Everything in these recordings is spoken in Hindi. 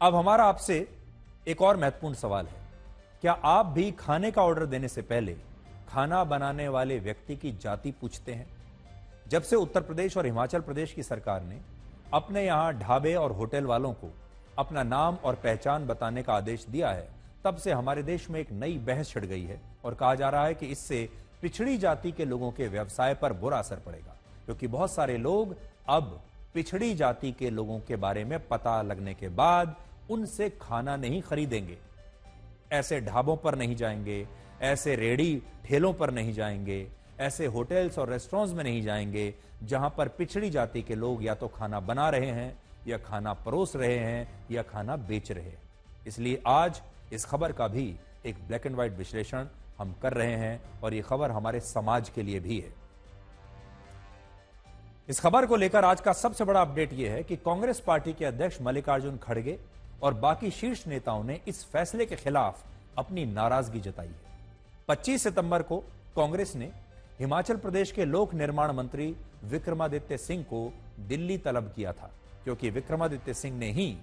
अब हमारा आपसे एक और महत्वपूर्ण सवाल है, क्या आप भी खाने का ऑर्डर देने से पहले खाना बनाने वाले व्यक्ति की जाति पूछते हैं? जब से उत्तर प्रदेश और हिमाचल प्रदेश की सरकार ने अपने यहां ढाबे और होटल वालों को अपना नाम और पहचान बताने का आदेश दिया है, तब से हमारे देश में एक नई बहस छिड़ गई है और कहा जा रहा है कि इससे पिछड़ी जाति के लोगों के व्यवसाय पर बुरा असर पड़ेगा, क्योंकि बहुत सारे लोग अब पिछड़ी जाति के लोगों के बारे में पता लगने के बाद उनसे खाना नहीं खरीदेंगे, ऐसे ढाबों पर नहीं जाएंगे, ऐसे रेडी ठेलों पर नहीं जाएंगे, ऐसे होटल्स और रेस्टोरेंट्स में नहीं जाएंगे जहां पर पिछड़ी जाति के लोग या तो खाना बना रहे हैं या खाना परोस रहे हैं या खाना बेच रहे हैं। इसलिए आज इस खबर का भी एक ब्लैक एंड व्हाइट विश्लेषण हम कर रहे हैं और ये खबर हमारे समाज के लिए भी है। इस खबर को लेकर आज का सबसे बड़ा अपडेट यह है कि कांग्रेस पार्टी के अध्यक्ष मल्लिकार्जुन खड़गे और बाकी शीर्ष नेताओं ने इस फैसले के खिलाफ अपनी नाराजगी जताई है। 25 सितंबर को कांग्रेस ने हिमाचल प्रदेश के लोक निर्माण मंत्री विक्रमादित्य सिंह को दिल्ली तलब किया था, क्योंकि विक्रमादित्य सिंह ने ही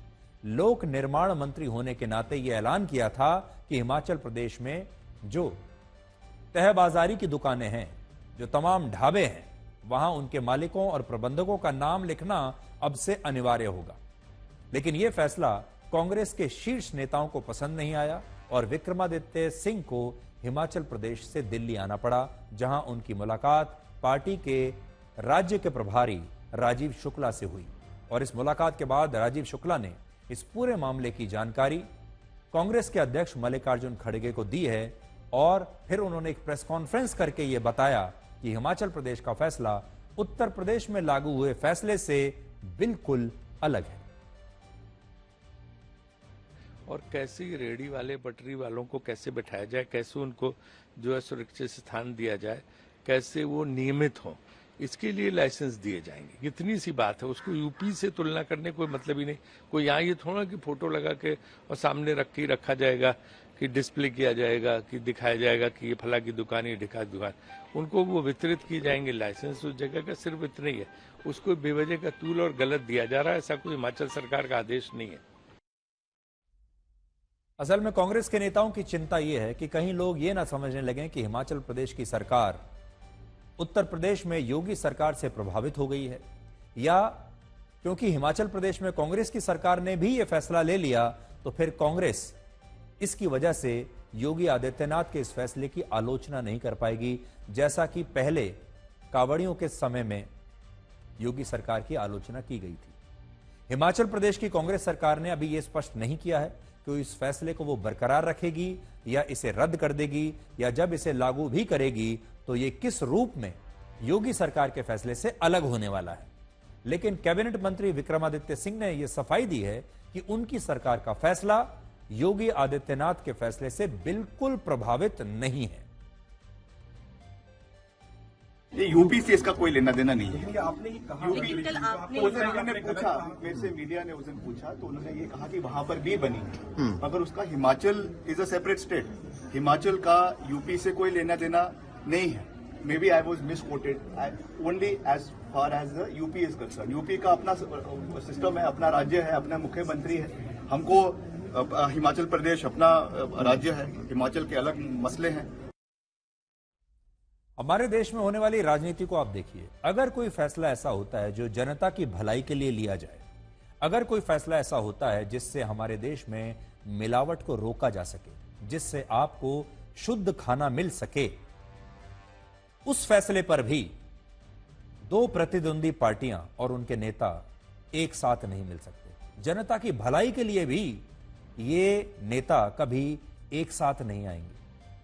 लोक निर्माण मंत्री होने के नाते यह ऐलान किया था कि हिमाचल प्रदेश में जो तहबाजारी की दुकानें हैं, जो तमाम ढाबे हैं, वहां उनके मालिकों और प्रबंधकों का नाम लिखना अब से अनिवार्य होगा। लेकिन यह फैसला कांग्रेस के शीर्ष नेताओं को पसंद नहीं आया और विक्रमादित्य सिंह को हिमाचल प्रदेश से दिल्ली आना पड़ा, जहां उनकी मुलाकात पार्टी के राज्य के प्रभारी राजीव शुक्ला से हुई। और इस मुलाकात के बाद राजीव शुक्ला ने इस पूरे मामले की जानकारी कांग्रेस के अध्यक्ष मल्लिकार्जुन खड़गे को दी है और फिर उन्होंने एक प्रेस कॉन्फ्रेंस करके यह बताया कि हिमाचल प्रदेश का फैसला उत्तर प्रदेश में लागू हुए फैसले से बिल्कुल अलग है। और कैसे रेडी वाले पटरी वालों को कैसे बैठाया जाए, कैसे उनको जो है सुरक्षित स्थान दिया जाए, कैसे वो नियमित हों, इसके लिए लाइसेंस दिए जाएंगे। इतनी सी बात है, उसको यूपी से तुलना करने कोई मतलब ही नहीं। कोई यहाँ ये थोड़ा कि फोटो लगा के और सामने रख के रखा जाएगा कि डिस्प्ले किया जाएगा कि दिखाया जाएगा कि ये फला की दुकान, ये ढिका की दुकान, उनको वो वितरित किए जाएंगे लाइसेंस उस जगह का। सिर्फ इतना ही है, उसको बेवजह का तूल और गलत दिया जा रहा है। ऐसा कोई हिमाचल सरकार का आदेश नहीं है। असल में कांग्रेस के नेताओं की चिंता यह है कि कहीं लोग ये ना समझने लगे कि हिमाचल प्रदेश की सरकार उत्तर प्रदेश में योगी सरकार से प्रभावित हो गई है, या क्योंकि हिमाचल प्रदेश में कांग्रेस की सरकार ने भी यह फैसला ले लिया तो फिर कांग्रेस इसकी वजह से योगी आदित्यनाथ के इस फैसले की आलोचना नहीं कर पाएगी, जैसा कि पहले कावड़ियों के समय में योगी सरकार की आलोचना की गई थी। हिमाचल प्रदेश की कांग्रेस सरकार ने अभी यह स्पष्ट नहीं किया है कि इस फैसले को वो बरकरार रखेगी या इसे रद्द कर देगी, या जब इसे लागू भी करेगी तो ये किस रूप में योगी सरकार के फैसले से अलग होने वाला है। लेकिन कैबिनेट मंत्री विक्रमादित्य सिंह ने यह सफाई दी है कि उनकी सरकार का फैसला योगी आदित्यनाथ के फैसले से बिल्कुल प्रभावित नहीं है। ये यूपी से इसका कोई लेना देना नहीं है। आपने ये कहा, उन्होंने पूछा, मेरे से मीडिया ने उस दिन पूछा तो उन्होंने ये कहा कि वहां पर भी बनी, मगर उसका Himachal is a separate state, Himachal का यूपी से कोई लेना देना नहीं है। Maybe I was misquoted only as far as the UP is concern. UP का अपना सिस्टम है, अपना राज्य है, अपना मुख्यमंत्री है। हमको हिमाचल प्रदेश अपना राज्य है, हिमाचल के अलग मसले हैं। हमारे देश में होने वाली राजनीति को आप देखिए, अगर कोई फैसला ऐसा होता है जो जनता की भलाई के लिए लिया जाए, अगर कोई फैसला ऐसा होता है जिससे हमारे देश में मिलावट को रोका जा सके, जिससे आपको शुद्ध खाना मिल सके, उस फैसले पर भी दो प्रतिद्वंदी पार्टियां और उनके नेता एक साथ नहीं मिल सकते। जनता की भलाई के लिए भी ये नेता कभी एक साथ नहीं आएंगे।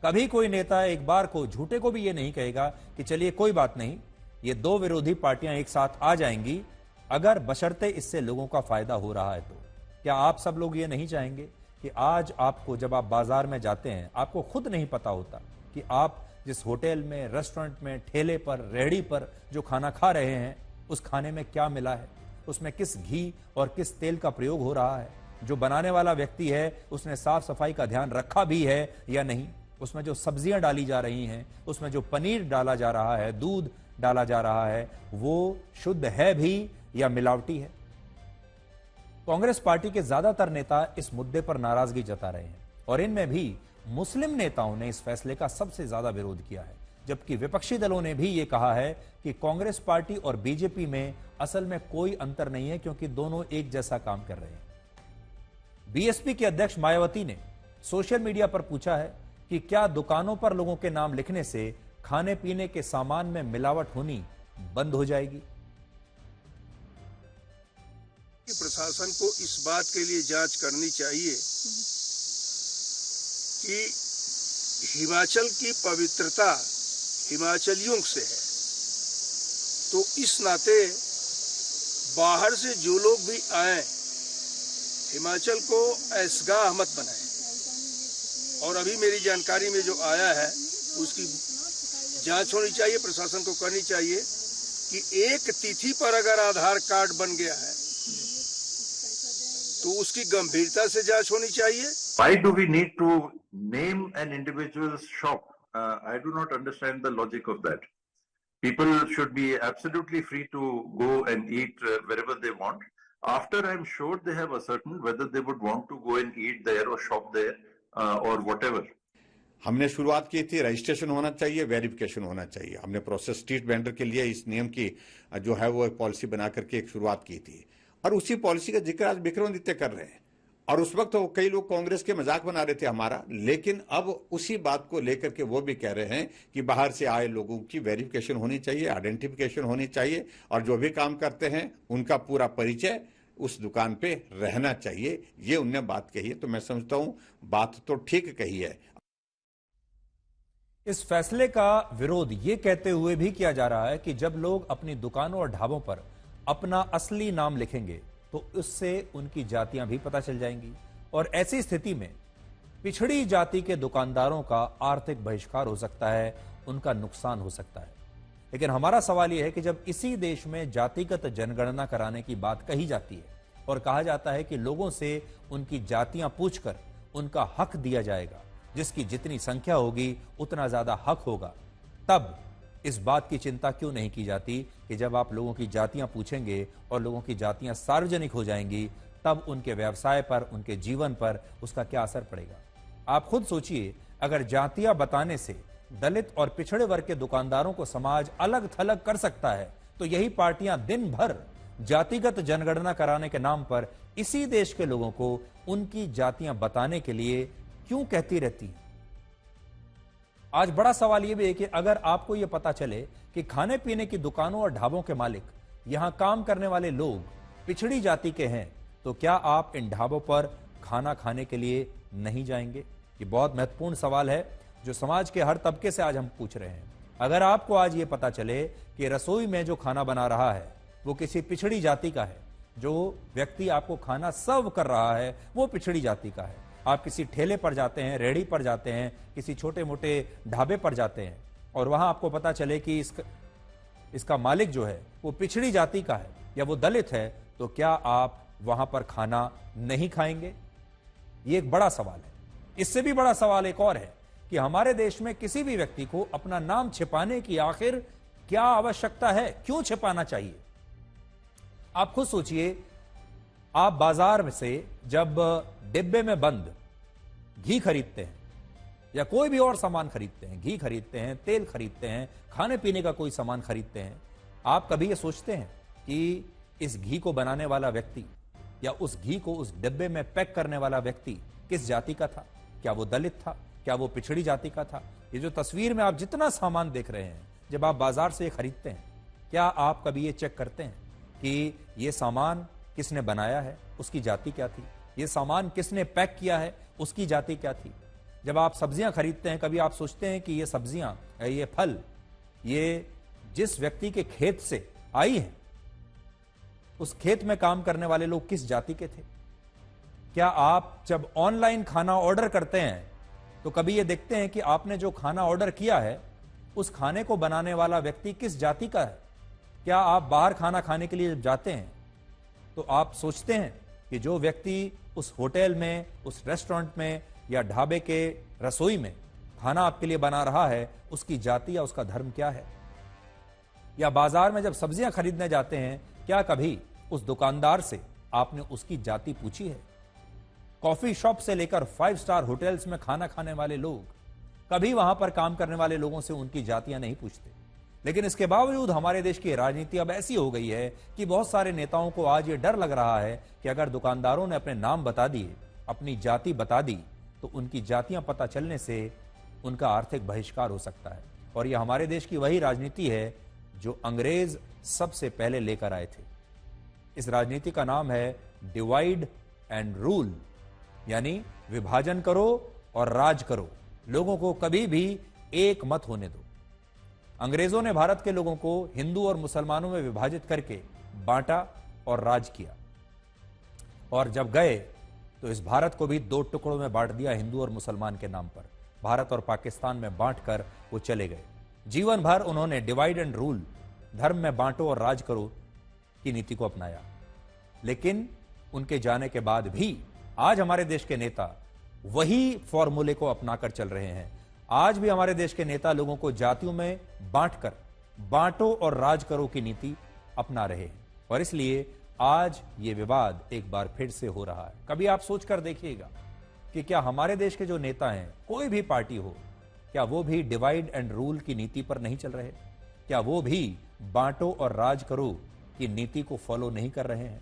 कभी कोई नेता एक बार को झूठे को भी ये नहीं कहेगा कि चलिए कोई बात नहीं, ये दो विरोधी पार्टियां एक साथ आ जाएंगी, अगर बशर्ते इससे लोगों का फायदा हो रहा है तो। क्या आप सब लोग ये नहीं चाहेंगे कि आज आपको जब आप बाजार में जाते हैं, आपको खुद नहीं पता होता कि आप जिस होटल में, रेस्टोरेंट में, ठेले पर, रेहड़ी पर जो खाना खा रहे हैं, उस खाने में क्या मिला है, उसमें किस घी और किस तेल का प्रयोग हो रहा है, जो बनाने वाला व्यक्ति है उसने साफ सफाई का ध्यान रखा भी है या नहीं, उसमें जो सब्जियां डाली जा रही हैं, उसमें जो पनीर डाला जा रहा है, दूध डाला जा रहा है, वो शुद्ध है भी या मिलावटी है। कांग्रेस पार्टी के ज्यादातर नेता इस मुद्दे पर नाराजगी जता रहे हैं और इनमें भी मुस्लिम नेताओं ने इस फैसले का सबसे ज्यादा विरोध किया है, जबकि विपक्षी दलों ने भी यह कहा है कि कांग्रेस पार्टी और बीजेपी में असल में कोई अंतर नहीं है क्योंकि दोनों एक जैसा काम कर रहे हैं। बीएसपी के अध्यक्ष मायावती ने सोशल मीडिया पर पूछा है कि क्या दुकानों पर लोगों के नाम लिखने से खाने पीने के सामान में मिलावट होनी बंद हो जाएगी। प्रशासन को इस बात के लिए जांच करनी चाहिए कि हिमाचल की पवित्रता हिमाचलियों से है, तो इस नाते बाहर से जो लोग भी आए हिमाचल को ऐसगाह मत बनाए। और अभी मेरी जानकारी में जो आया है उसकी जांच होनी चाहिए, प्रशासन को करनी चाहिए कि एक तिथि पर अगर आधार कार्ड बन गया है तो उसकी गंभीरता से जांच होनी चाहिए। Why do we need to name an individual's shop? I do not understand the logic of that. People should be absolutely free to go and eat wherever they want. After I'm sure they have ascertained whether they would want to go and eat there or shop there or whatever. हमने शुरुआत की थी, रजिस्ट्रेशन होना चाहिए, वेरिफिकेशन होना चाहिए। हमने प्रोसेस स्ट्रीट वेंडर के लिए इस नियम की जो है वो एक पॉलिसी बना करके एक शुरुआत की थी और उसी पॉलिसी का जिक्र आज विक्रमादित्य कर रहे हैं। और उस वक्त तो कई लोग कांग्रेस के मजाक बना रहे थे हमारा, लेकिन अब उसी बात को लेकर के वो भी कह रहे हैं कि बाहर से आए लोगों की वेरिफिकेशन होनी चाहिए, आइडेंटिफिकेशन होनी चाहिए और जो भी काम करते हैं उनका पूरा परिचय उस दुकान पे रहना चाहिए। ये उनने बात कही है, तो मैं समझता हूं बात तो ठीक कही है। इस फैसले का विरोध ये कहते हुए भी किया जा रहा है कि जब लोग अपनी दुकानों और ढाबों पर अपना असली नाम लिखेंगे तो उससे उनकी जातियां भी पता चल जाएंगी और ऐसी स्थिति में पिछड़ी जाति के दुकानदारों का आर्थिक बहिष्कार हो सकता है, उनका नुकसान हो सकता है। लेकिन हमारा सवाल यह है कि जब इसी देश में जातिगत जनगणना कराने की बात कही जाती है और कहा जाता है कि लोगों से उनकी जातियां पूछकर उनका हक दिया जाएगा, जिसकी जितनी संख्या होगी उतना ज्यादा हक होगा, तब इस बात की चिंता क्यों नहीं की जाती कि जब आप लोगों की जातियां पूछेंगे और लोगों की जातियां सार्वजनिक हो जाएंगी तब उनके व्यवसाय पर, उनके जीवन पर उसका क्या असर पड़ेगा। आप खुद सोचिए, अगर जातियां बताने से दलित और पिछड़े वर्ग के दुकानदारों को समाज अलग थलग कर सकता है तो यही पार्टियां दिन भर जातिगत जनगणना कराने के नाम पर इसी देश के लोगों को उनकी जातियां बताने के लिए क्यों कहती रहती हैं। आज बड़ा सवाल यह भी है कि अगर आपको यह पता चले कि खाने पीने की दुकानों और ढाबों के मालिक यहां काम करने वाले लोग पिछड़ी जाति के हैं तो क्या आप इन ढाबों पर खाना खाने के लिए नहीं जाएंगे। ये बहुत महत्वपूर्ण सवाल है जो समाज के हर तबके से आज हम पूछ रहे हैं। अगर आपको आज ये पता चले कि रसोई में जो खाना बना रहा है वो किसी पिछड़ी जाति का है, जो व्यक्ति आपको खाना सर्व कर रहा है वो पिछड़ी जाति का है, आप किसी ठेले पर जाते हैं, रेहड़ी पर जाते हैं, किसी छोटे मोटे ढाबे पर जाते हैं और वहां आपको पता चले कि इसका मालिक जो है वो पिछड़ी जाति का है या वो दलित है, तो क्या आप वहां पर खाना नहीं खाएंगे। ये एक बड़ा सवाल है। इससे भी बड़ा सवाल एक और है कि हमारे देश में किसी भी व्यक्ति को अपना नाम छिपाने की आखिर क्या आवश्यकता है, क्यों छिपाना चाहिए। आप खुद सोचिए, आप बाजार से जब डिब्बे में बंद घी खरीदते हैं या कोई भी और सामान खरीदते हैं, घी खरीदते हैं, तेल खरीदते हैं, खाने पीने का कोई सामान खरीदते हैं, आप कभी ये सोचते हैं कि इस घी को बनाने वाला व्यक्ति या उस घी को उस डिब्बे में पैक करने वाला व्यक्ति किस जाति का था? क्या वो दलित था? क्या वो पिछड़ी जाति का था? ये जो तस्वीर में आप जितना सामान देख रहे हैं, जब आप बाजार से खरीदते हैं, क्या आप कभी ये चेक करते हैं कि ये सामान किसने बनाया है, उसकी जाति क्या थी? ये सामान किसने पैक किया है, उसकी जाति क्या थी? जब आप सब्जियां खरीदते हैं, कभी आप सोचते हैं कि ये सब्जियां, ये फल, ये जिस व्यक्ति के खेत से आई है, उस खेत में काम करने वाले लोग किस जाति के थे? क्या आप जब ऑनलाइन खाना ऑर्डर करते हैं तो कभी ये देखते हैं कि आपने जो खाना ऑर्डर किया है उस खाने को बनाने वाला व्यक्ति किस जाति का है? क्या आप बाहर खाना खाने के लिए जब जाते हैं तो आप सोचते हैं कि जो व्यक्ति उस होटल में, उस रेस्टोरेंट में या ढाबे के रसोई में खाना आपके लिए बना रहा है, उसकी जाति या उसका धर्म क्या है? या बाजार में जब सब्जियां खरीदने जाते हैं, क्या कभी उस दुकानदार से आपने उसकी जाति पूछी है? कॉफी शॉप से लेकर 5 स्टार होटल्स में खाना खाने वाले लोग कभी वहां पर काम करने वाले लोगों से उनकी जातियां नहीं पूछते। लेकिन इसके बावजूद हमारे देश की राजनीति अब ऐसी हो गई है कि बहुत सारे नेताओं को आज ये डर लग रहा है कि अगर दुकानदारों ने अपने नाम बता दिए, अपनी जाति बता दी, तो उनकी जातियां पता चलने से उनका आर्थिक बहिष्कार हो सकता है। और यह हमारे देश की वही राजनीति है जो अंग्रेज सबसे पहले लेकर आए थे। इस राजनीति का नाम है डिवाइड एंड रूल, यानी विभाजन करो और राज करो, लोगों को कभी भी एक मत होने दो। अंग्रेजों ने भारत के लोगों को हिंदू और मुसलमानों में विभाजित करके बांटा और राज किया, और जब गए तो इस भारत को भी 2 टुकड़ों में बांट दिया, हिंदू और मुसलमान के नाम पर। भारत और पाकिस्तान में बांटकर वो चले गए। जीवन भर उन्होंने डिवाइड एंड रूल, धर्म में बांटो और राज करो की नीति को अपनाया। लेकिन उनके जाने के बाद भी आज हमारे देश के नेता वही फॉर्मूले को अपनाकर चल रहे हैं। आज भी हमारे देश के नेता लोगों को जातियों में बांटकर बांटो और राज करो की नीति अपना रहे हैं, और इसलिए आज ये विवाद एक बार फिर से हो रहा है। कभी आप सोचकर देखिएगा कि क्या हमारे देश के जो नेता हैं, कोई भी पार्टी हो, क्या वो भी डिवाइड एंड रूल की नीति पर नहीं चल रहे? क्या वो भी बांटो और राज करो की नीति को फॉलो नहीं कर रहे हैं?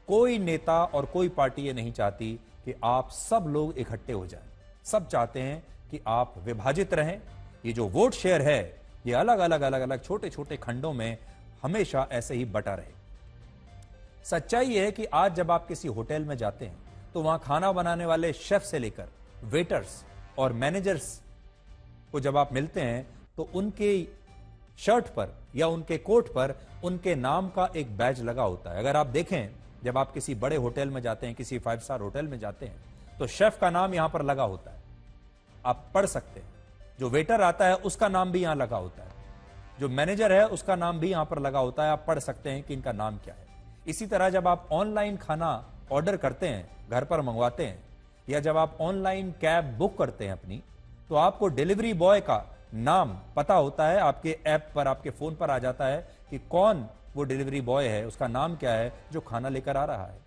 कोई नेता और कोई पार्टी ये नहीं चाहती कि आप सब लोग इकट्ठे हो जाएं। सब चाहते हैं कि आप विभाजित रहें। ये जो वोट शेयर है, ये अलग अलग छोटे छोटे खंडों में हमेशा ऐसे ही बटा रहे। सच्चाई यह है कि आज जब आप किसी होटल में जाते हैं तो वहां खाना बनाने वाले शेफ से लेकर वेटर्स और मैनेजर्स को जब आप मिलते हैं तो उनके शर्ट पर या उनके कोट पर उनके नाम का एक बैज लगा होता है। अगर आप देखें, जब आप किसी बड़े होटल में जाते हैं, किसी 5 स्टार होटल में जाते हैं, तो शेफ का नाम यहां पर लगा होता है, आप पढ़ सकते हैं। जो वेटर आता है उसका नाम भी यहां लगा होता है, जो मैनेजर है उसका नाम भी यहां पर लगा होता है, आप पढ़ सकते हैं कि इनका नाम क्या है। इसी तरह जब आप ऑनलाइन खाना ऑर्डर करते हैं, घर पर मंगवाते हैं, या जब आप ऑनलाइन कैब बुक करते हैं अपनी, तो आपको डिलीवरी बॉय का नाम पता होता है, आपके ऐप पर, आपके फोन पर आ जाता है कि कौन वो डिलीवरी बॉय है, उसका नाम क्या है जो खाना लेकर आ रहा है।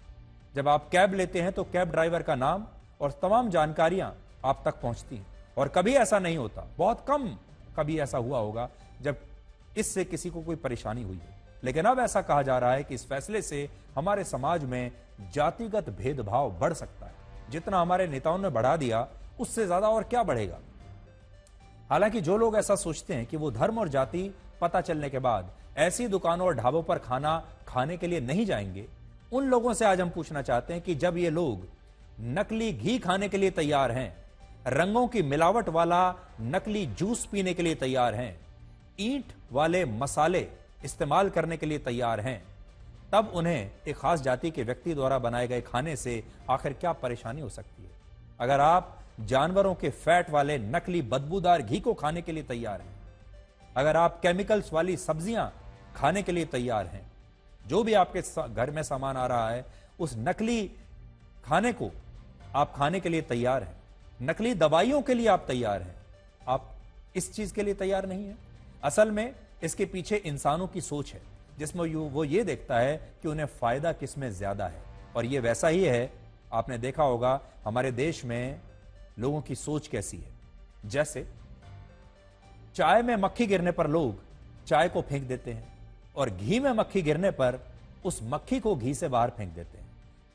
जब आप कैब लेते हैं तो कैब ड्राइवर का नाम और तमाम जानकारियां आप तक पहुंचती हैं। और कभी ऐसा नहीं होता, बहुत कम कभी ऐसा हुआ होगा जब इससे किसी को कोई परेशानी हुई है। लेकिन अब ऐसा कहा जा रहा है कि इस फैसले से हमारे समाज में जातिगत भेदभाव बढ़ सकता है। जितना हमारे नेताओं ने बढ़ा दिया, उससे ज्यादा और क्या बढ़ेगा। हालांकि जो लोग ऐसा सोचते हैं कि वो धर्म और जाति पता चलने के बाद ऐसी दुकानों और ढाबों पर खाना खाने के लिए नहीं जाएंगे, उन लोगों से आज हम पूछना चाहते हैं कि जब ये लोग नकली घी खाने के लिए तैयार हैं, रंगों की मिलावट वाला नकली जूस पीने के लिए तैयार हैं, ईंट वाले मसाले इस्तेमाल करने के लिए तैयार हैं, तब उन्हें एक खास जाति के व्यक्ति द्वारा बनाए गए खाने से आखिर क्या परेशानी हो सकती है। अगर आप जानवरों के फैट वाले नकली बदबूदार घी को खाने के लिए तैयार हैं, अगर आप केमिकल्स वाली सब्जियां खाने के लिए तैयार हैं, जो भी आपके घर में सामान आ रहा है उस नकली खाने को आप खाने के लिए तैयार हैं, नकली दवाइयों के लिए आप तैयार हैं, आप इस चीज के लिए तैयार नहीं है। असल में इसके पीछे इंसानों की सोच है, जिसमें वो ये देखता है कि उन्हें फायदा किसमें ज्यादा है। और ये वैसा ही है, आपने देखा होगा हमारे देश में लोगों की सोच कैसी है। जैसे चाय में मक्खी गिरने पर लोग चाय को फेंक देते हैं, और घी में मक्खी गिरने पर उस मक्खी को घी से बाहर फेंक देते हैं।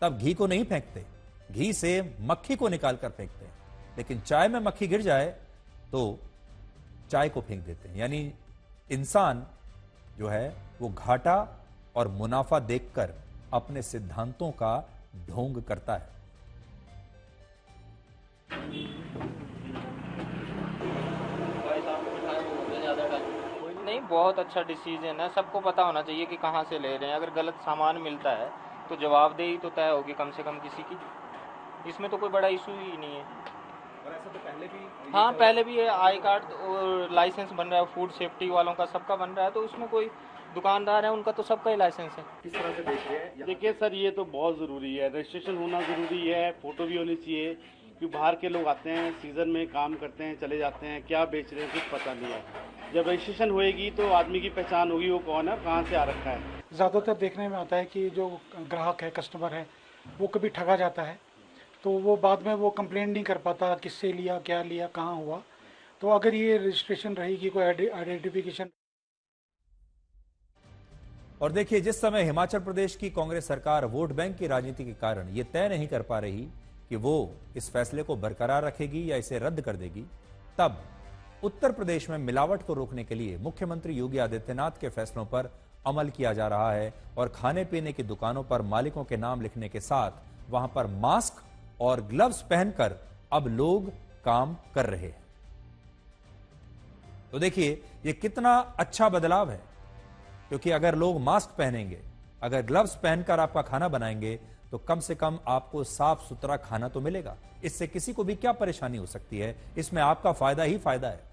तब घी को नहीं फेंकते, घी से मक्खी को निकालकर फेंकते हैं। लेकिन चाय में मक्खी गिर जाए तो चाय को फेंक देते हैं। यानी इंसान जो है वो घाटा और मुनाफा देखकर अपने सिद्धांतों का ढोंग करता है। नहीं, बहुत अच्छा डिसीजन है। सबको पता होना चाहिए कि कहाँ से ले रहे हैं। अगर गलत सामान मिलता है तो जवाबदेही तो तय होगी कम से कम किसी की। इसमें तो कोई बड़ा इशू ही नहीं है। और ऐसा तो पहले भी, हाँ, पहले भी है। आई कार्ड और लाइसेंस बन रहा है, फूड सेफ्टी वालों का सबका बन रहा है, तो उसमें कोई दुकानदार है उनका तो सबका ही लाइसेंस है। किस तरह से देख रहे हैं? देखिए सर, ये तो बहुत ज़रूरी है, रजिस्ट्रेशन होना ज़रूरी है, फ़ोटो भी होनी चाहिए, क्योंकि बाहर के लोग आते हैं, सीज़न में काम करते हैं, चले जाते हैं, क्या बेच रहे हैं कुछ पता नहीं है। जब रजिस्ट्रेशन होएगी तो आदमी की पहचान होगी वो कौन है, कहाँ से आ रखा है। ज़्यादातर देखने में आता है कि जो ग्राहक है, कस्टमर है, वो कभी ठगा जाता है, तो वो बाद में वो कंप्लेंट नहीं कर पाता किससे लिया, क्या लिया, कहाँ हुआ। तो अगर ये रजिस्ट्रेशन रहेगी, कोई आइडेंटिफिकेशन। और देखिए, जिस समय हिमाचल प्रदेश की कांग्रेस सरकार वोट बैंक की राजनीति के कारण यह तय नहीं कर पा रही कि वो इस फैसले को बरकरार रखेगी या इसे रद्द कर देगी, तब उत्तर प्रदेश में मिलावट को रोकने के लिए मुख्यमंत्री योगी आदित्यनाथ के फैसलों पर अमल किया जा रहा है और खाने पीने की दुकानों पर मालिकों के नाम लिखने के साथ वहां पर मास्क और ग्लव्स पहनकर अब लोग काम कर रहे हैं। तो देखिए, यह कितना अच्छा बदलाव है, क्योंकि अगर लोग मास्क पहनेंगे, अगर ग्लव्स पहनकर आपका खाना बनाएंगे, तो कम से कम आपको साफ सुथरा खाना तो मिलेगा। इससे किसी को भी क्या परेशानी हो सकती है? इसमें आपका फायदा ही फायदा है।